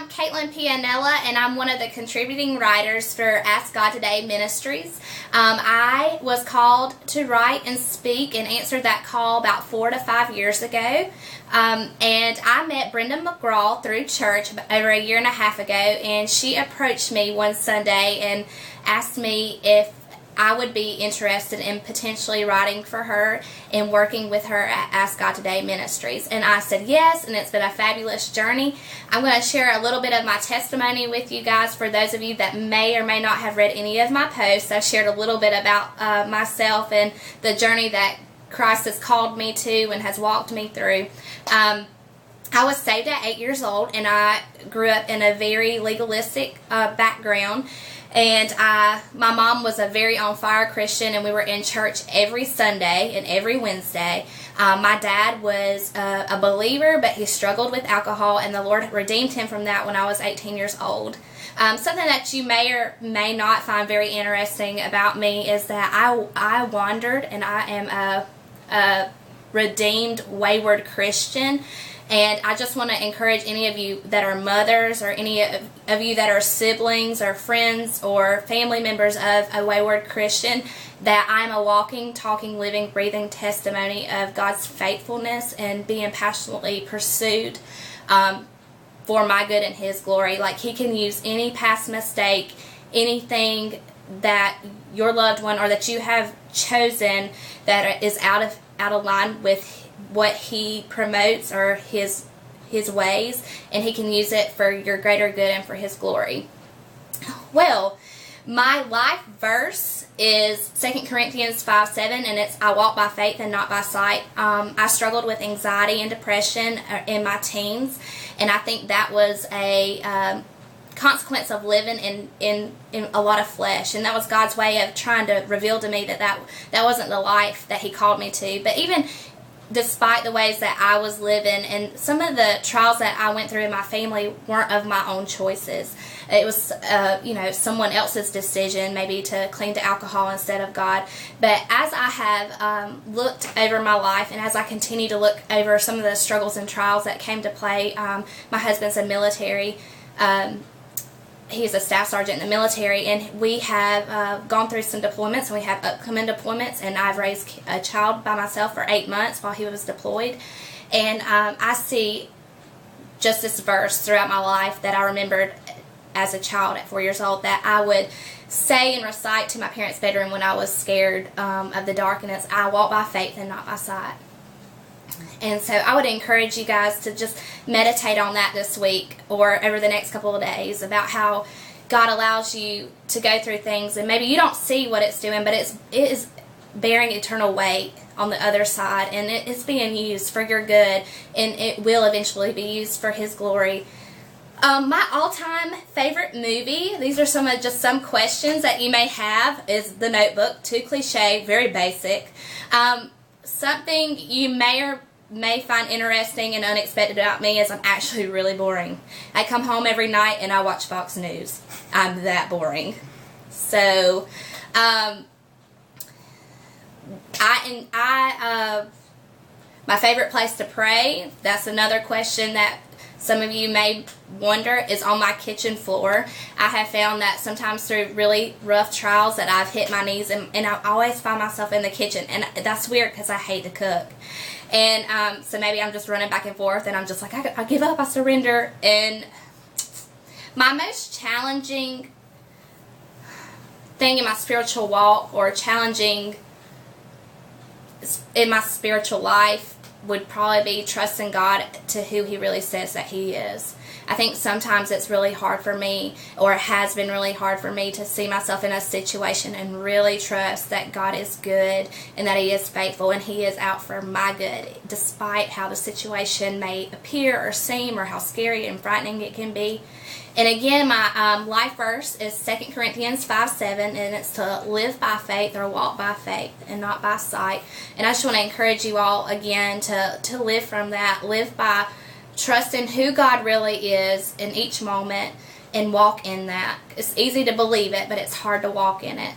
I'm Kaitlyn Pianella, and I'm one of the contributing writers for Ask God Today Ministries. I was called to write and speak and answered that call about 4 to 5 years ago. And I met Brenda McGraw through church over a year and a half ago, and she approached me one Sunday and asked me if I would be interested in potentially writing for her and working with her at Ask God Today Ministries. And I said yes, and it's been a fabulous journey. I'm going to share a little bit of my testimony with you guys for those of you that may or may not have read any of my posts. I shared a little bit about myself and the journey that Christ has called me to and has walked me through. I was saved at 8 years old, and I grew up in a very legalistic background. And my mom was a very on-fire Christian, and we were in church every Sunday and every Wednesday. My dad was a believer, but he struggled with alcohol, and the Lord redeemed him from that when I was 18 years old. Something that you may or may not find very interesting about me is that I wandered, and I am a redeemed, wayward Christian. And I just want to encourage any of you that are mothers, or any of you that are siblings or friends or family members of a wayward Christian, that I'm a walking, talking, living, breathing testimony of God's faithfulness and being passionately pursued for my good and His glory. Like, He can use any past mistake, anything that your loved one or that you have chosen that is out of line with what He promotes or his ways, and He can use it for your greater good and for His glory. Well, my life verse is 2 Corinthians 5:7, and it's, I walk by faith and not by sight. I struggled with anxiety and depression in my teens, and I think that was a consequence of living in a lot of flesh, and that was God's way of trying to reveal to me that wasn't the life that He called me to. But even despite the ways that I was living, and some of the trials that I went through in my family weren't of my own choices. It was, someone else's decision, maybe to cling to alcohol instead of God. But as I have looked over my life, and as I continue to look over some of the struggles and trials that came to play, my husband's a military. He's a staff sergeant in the military, and we have gone through some deployments, and we have upcoming deployments, and I've raised a child by myself for 8 months while he was deployed. And I see just this verse throughout my life that I remembered as a child at 4 years old, that I would say and recite to my parents' bedroom when I was scared of the dark, and it's, I walk by faith and not by sight. And so I would encourage you guys to just meditate on that this week or over the next couple of days, about how God allows you to go through things, and maybe you don't see what it's doing, but it is bearing eternal weight on the other side, and it's being used for your good, and it will eventually be used for His glory. My all-time favorite movie, these are some questions that you may have, is The Notebook. Too cliche, very basic. Something you may find interesting and unexpected about me is I'm actually really boring. I come home every night and I watch Fox News. I'm that boring. So, my favorite place to pray, that's another question that some of you may wonder, is on my kitchen floor. I have found that sometimes through really rough trials that I've hit my knees, and I always find myself in the kitchen, and that's weird because I hate to cook. And so maybe I'm just running back and forth, and I'm just like, I give up, I surrender. And my most challenging thing in my spiritual walk, or challenging in my spiritual life, would probably be trusting God to who He really says that He is. I think sometimes it's really hard for me, or it has been really hard for me, to see myself in a situation and really trust that God is good and that He is faithful and He is out for my good, despite how the situation may appear or seem, or how scary and frightening it can be. And again, my life verse is 2 Corinthians 5:7, and it's to live by faith, or walk by faith and not by sight. And I just want to encourage you all again to live from that, live by trusting who God really is in each moment, and walk in that. It's easy to believe it, but it's hard to walk in it.